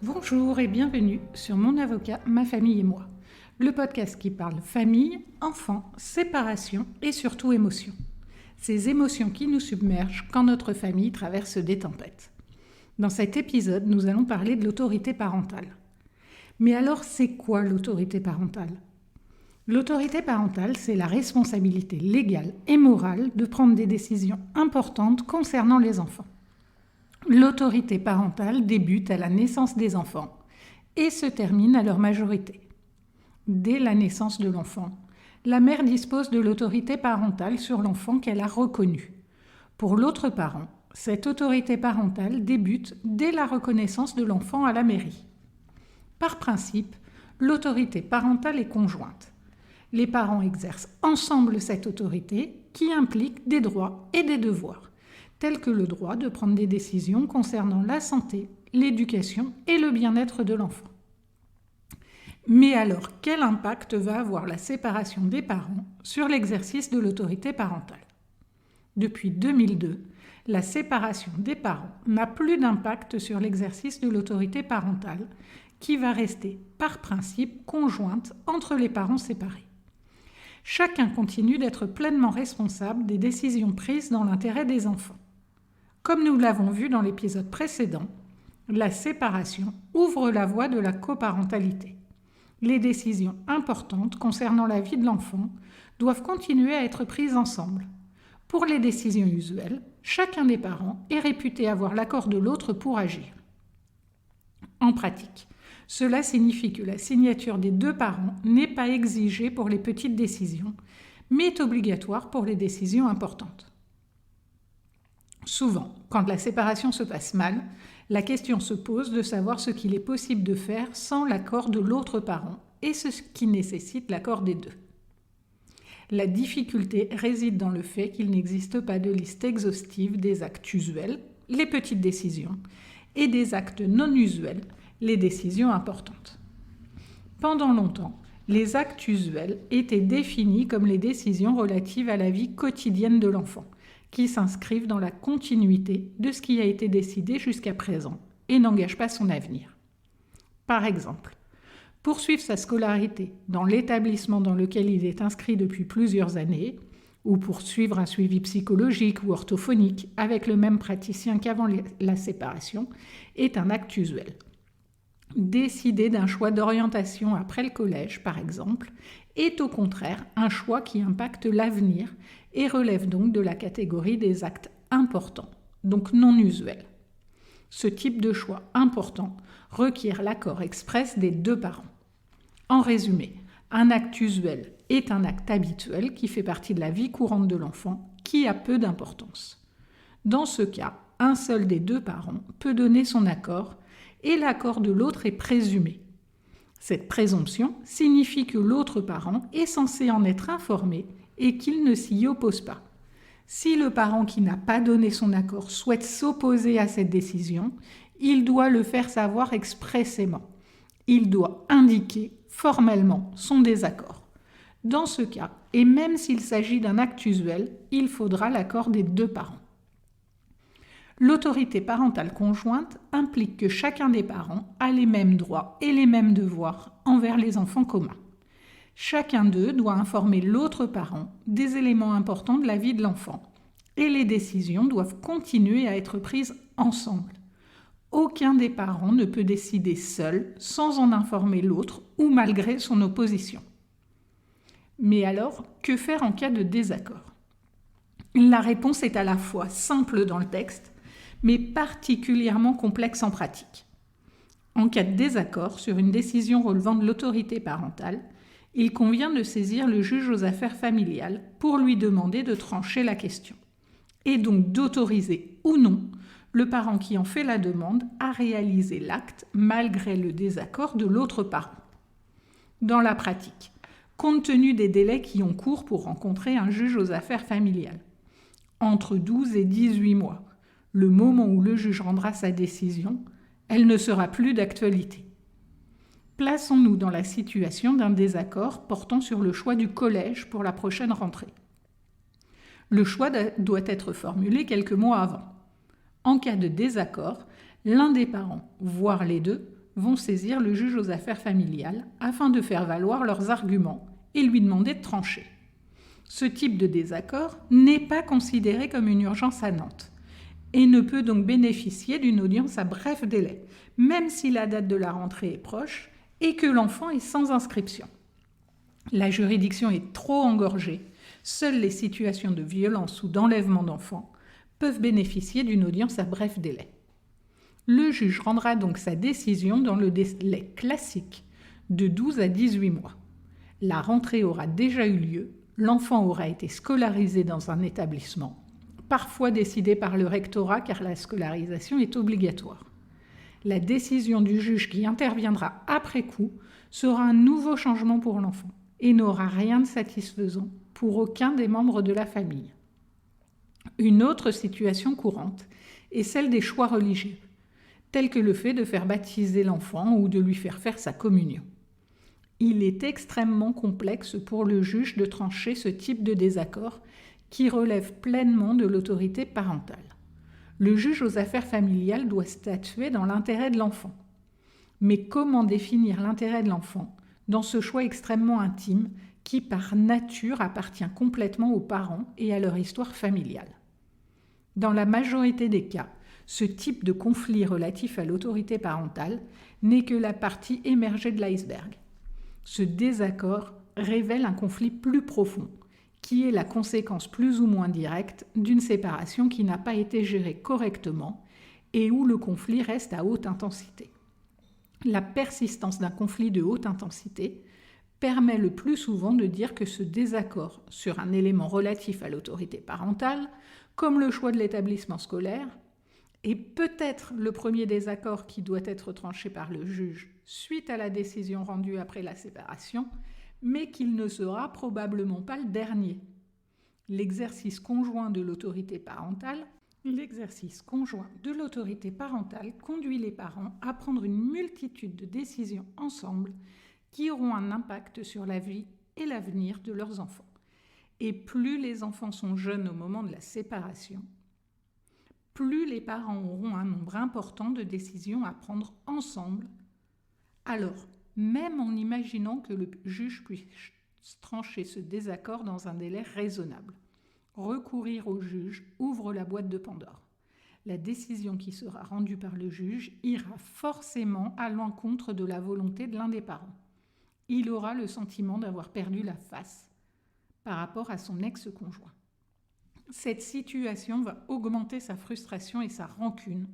Bonjour et bienvenue sur Mon avocat, ma famille et moi, le podcast qui parle famille, enfants, séparation et surtout émotions. Ces émotions qui nous submergent quand notre famille traverse des tempêtes. Dans cet épisode, nous allons parler de l'autorité parentale. Mais alors, c'est quoi l'autorité parentale ? L'autorité parentale, c'est la responsabilité légale et morale de prendre des décisions importantes concernant les enfants. L'autorité parentale débute à la naissance des enfants et se termine à leur majorité. Dès la naissance de l'enfant, la mère dispose de l'autorité parentale sur l'enfant qu'elle a reconnu. Pour l'autre parent, cette autorité parentale débute dès la reconnaissance de l'enfant à la mairie. Par principe, l'autorité parentale est conjointe. Les parents exercent ensemble cette autorité qui implique des droits et des devoirs, tels que le droit de prendre des décisions concernant la santé, l'éducation et le bien-être de l'enfant. Mais alors, quel impact va avoir la séparation des parents sur l'exercice de l'autorité parentale ? Depuis 2002, la séparation des parents n'a plus d'impact sur l'exercice de l'autorité parentale, qui va rester, par principe, conjointe entre les parents séparés. Chacun continue d'être pleinement responsable des décisions prises dans l'intérêt des enfants. Comme nous l'avons vu dans l'épisode précédent, la séparation ouvre la voie de la coparentalité. Les décisions importantes concernant la vie de l'enfant doivent continuer à être prises ensemble. Pour les décisions usuelles, chacun des parents est réputé avoir l'accord de l'autre pour agir. En pratique, cela signifie que la signature des deux parents n'est pas exigée pour les petites décisions, mais est obligatoire pour les décisions importantes. Souvent, quand la séparation se passe mal, la question se pose de savoir ce qu'il est possible de faire sans l'accord de l'autre parent et ce qui nécessite l'accord des deux. La difficulté réside dans le fait qu'il n'existe pas de liste exhaustive des actes usuels, les petites décisions, et des actes non usuels, les décisions importantes. Pendant longtemps, les actes usuels étaient définis comme les décisions relatives à la vie quotidienne de l'enfant, qui s'inscrivent dans la continuité de ce qui a été décidé jusqu'à présent et n'engagent pas son avenir. Par exemple, poursuivre sa scolarité dans l'établissement dans lequel il est inscrit depuis plusieurs années, ou poursuivre un suivi psychologique ou orthophonique avec le même praticien qu'avant la séparation, est un acte usuel. Décider d'un choix d'orientation après le collège, par exemple, est au contraire un choix qui impacte l'avenir et relève donc de la catégorie des actes importants, donc non usuels. Ce type de choix important requiert l'accord express des deux parents. En résumé, un acte usuel est un acte habituel qui fait partie de la vie courante de l'enfant, qui a peu d'importance. Dans ce cas, un seul des deux parents peut donner son accord et l'accord de l'autre est présumé. Cette présomption signifie que l'autre parent est censé en être informé et qu'il ne s'y oppose pas. Si le parent qui n'a pas donné son accord souhaite s'opposer à cette décision, il doit le faire savoir expressément. Il doit indiquer formellement son désaccord. Dans ce cas, et même s'il s'agit d'un acte usuel, il faudra l'accord des deux parents. L'autorité parentale conjointe implique que chacun des parents a les mêmes droits et les mêmes devoirs envers les enfants communs. Chacun d'eux doit informer l'autre parent des éléments importants de la vie de l'enfant et les décisions doivent continuer à être prises ensemble. Aucun des parents ne peut décider seul sans en informer l'autre ou malgré son opposition. Mais alors, que faire en cas de désaccord ? La réponse est à la fois simple dans le texte, mais particulièrement complexe en pratique. En cas de désaccord sur une décision relevant de l'autorité parentale, il convient de saisir le juge aux affaires familiales pour lui demander de trancher la question, et donc d'autoriser ou non le parent qui en fait la demande à réaliser l'acte malgré le désaccord de l'autre parent. Dans la pratique, compte tenu des délais qui ont cours pour rencontrer un juge aux affaires familiales, entre 12 et 18 mois, le moment où le juge rendra sa décision, elle ne sera plus d'actualité. Plaçons-nous dans la situation d'un désaccord portant sur le choix du collège pour la prochaine rentrée. Le choix doit être formulé quelques mois avant. En cas de désaccord, l'un des parents, voire les deux, vont saisir le juge aux affaires familiales afin de faire valoir leurs arguments et lui demander de trancher. Ce type de désaccord n'est pas considéré comme une urgence à Nantes et ne peut donc bénéficier d'une audience à bref délai, même si la date de la rentrée est proche et que l'enfant est sans inscription. La juridiction est trop engorgée. Seules les situations de violence ou d'enlèvement d'enfants peuvent bénéficier d'une audience à bref délai. Le juge rendra donc sa décision dans le délai classique de 12 à 18 mois. La rentrée aura déjà eu lieu, l'enfant aura été scolarisé dans un établissement, parfois décidé par le rectorat car la scolarisation est obligatoire. La décision du juge qui interviendra après coup sera un nouveau changement pour l'enfant et n'aura rien de satisfaisant pour aucun des membres de la famille. Une autre situation courante est celle des choix religieux, tels que le fait de faire baptiser l'enfant ou de lui faire sa communion. Il est extrêmement complexe pour le juge de trancher ce type de désaccord qui relève pleinement de l'autorité parentale. Le juge aux affaires familiales doit statuer dans l'intérêt de l'enfant. Mais comment définir l'intérêt de l'enfant dans ce choix extrêmement intime qui, par nature, appartient complètement aux parents et à leur histoire familiale? Dans la majorité des cas, ce type de conflit relatif à l'autorité parentale n'est que la partie émergée de l'iceberg. Ce désaccord révèle un conflit plus profond, qui est la conséquence plus ou moins directe d'une séparation qui n'a pas été gérée correctement et où le conflit reste à haute intensité. La persistance d'un conflit de haute intensité permet le plus souvent de dire que ce désaccord sur un élément relatif à l'autorité parentale, comme le choix de l'établissement scolaire, est peut-être le premier désaccord qui doit être tranché par le juge suite à la décision rendue après la séparation, mais qu'il ne sera probablement pas le dernier. L'exercice conjoint de l'autorité parentale conduit les parents à prendre une multitude de décisions ensemble qui auront un impact sur la vie et l'avenir de leurs enfants. Et plus les enfants sont jeunes au moment de la séparation, plus les parents auront un nombre important de décisions à prendre ensemble. Alors, même en imaginant que le juge puisse trancher ce désaccord dans un délai raisonnable, recourir au juge ouvre la boîte de Pandore. La décision qui sera rendue par le juge ira forcément à l'encontre de la volonté de l'un des parents. Il aura le sentiment d'avoir perdu la face par rapport à son ex-conjoint. Cette situation va augmenter sa frustration et sa rancune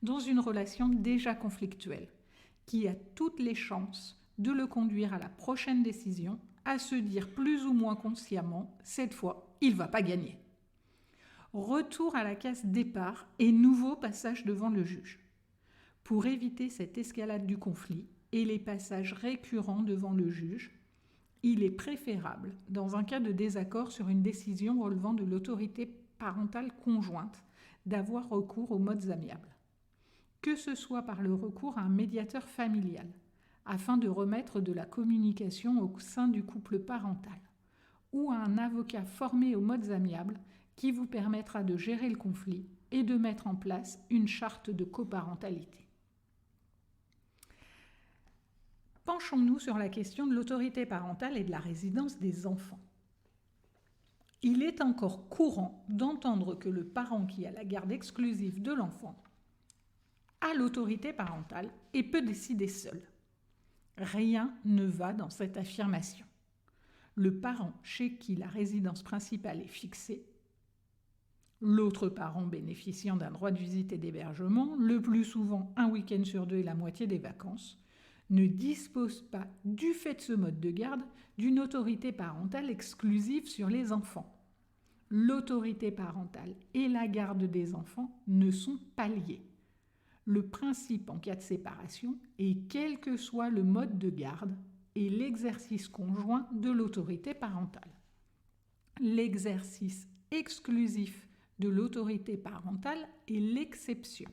dans une relation déjà conflictuelle, qui a toutes les chances de le conduire à la prochaine décision à se dire plus ou moins consciemment « cette fois, il ne va pas gagner ». Retour à la case départ et nouveau passage devant le juge. Pour éviter cette escalade du conflit et les passages récurrents devant le juge, il est préférable, dans un cas de désaccord sur une décision relevant de l'autorité parentale conjointe, d'avoir recours aux modes amiables. Que ce soit par le recours à un médiateur familial, afin de remettre de la communication au sein du couple parental, ou à un avocat formé aux modes amiables qui vous permettra de gérer le conflit et de mettre en place une charte de coparentalité. Penchons-nous sur la question de l'autorité parentale et de la résidence des enfants. Il est encore courant d'entendre que le parent qui a la garde exclusive de l'enfant a l'autorité parentale et peut décider seul. Rien ne va dans cette affirmation. Le parent chez qui la résidence principale est fixée, l'autre parent bénéficiant d'un droit de visite et d'hébergement, le plus souvent un week-end sur 2 et la moitié des vacances, ne dispose pas, du fait de ce mode de garde, d'une autorité parentale exclusive sur les enfants. L'autorité parentale et la garde des enfants ne sont pas liées. Le principe en cas de séparation est, quel que soit le mode de garde, est l'exercice conjoint de l'autorité parentale. L'exercice exclusif de l'autorité parentale est l'exception.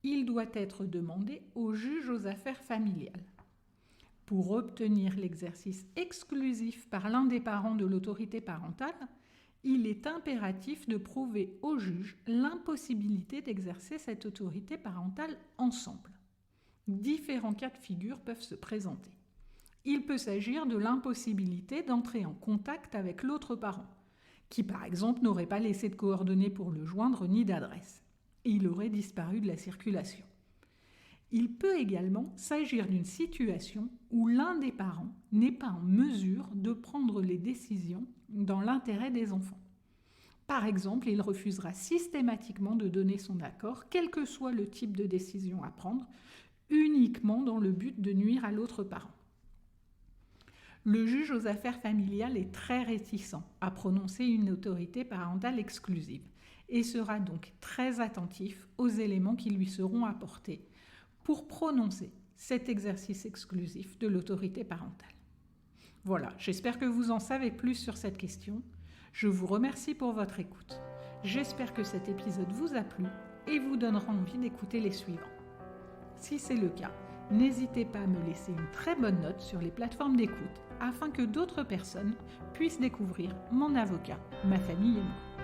Il doit être demandé au juge aux affaires familiales. Pour obtenir l'exercice exclusif par l'un des parents de l'autorité parentale, il est impératif de prouver au juge l'impossibilité d'exercer cette autorité parentale ensemble. Différents cas de figure peuvent se présenter. Il peut s'agir de l'impossibilité d'entrer en contact avec l'autre parent, qui par exemple n'aurait pas laissé de coordonnées pour le joindre ni d'adresse. Il aurait disparu de la circulation. Il peut également s'agir d'une situation où l'un des parents n'est pas en mesure de prendre les décisions dans l'intérêt des enfants. Par exemple, il refusera systématiquement de donner son accord, quel que soit le type de décision à prendre, uniquement dans le but de nuire à l'autre parent. Le juge aux affaires familiales est très réticent à prononcer une autorité parentale exclusive et sera donc très attentif aux éléments qui lui seront apportés pour prononcer cet exercice exclusif de l'autorité parentale. Voilà, j'espère que vous en savez plus sur cette question. Je vous remercie pour votre écoute. J'espère que cet épisode vous a plu et vous donnera envie d'écouter les suivants. Si c'est le cas, n'hésitez pas à me laisser une très bonne note sur les plateformes d'écoute afin que d'autres personnes puissent découvrir mon avocat, ma famille et moi.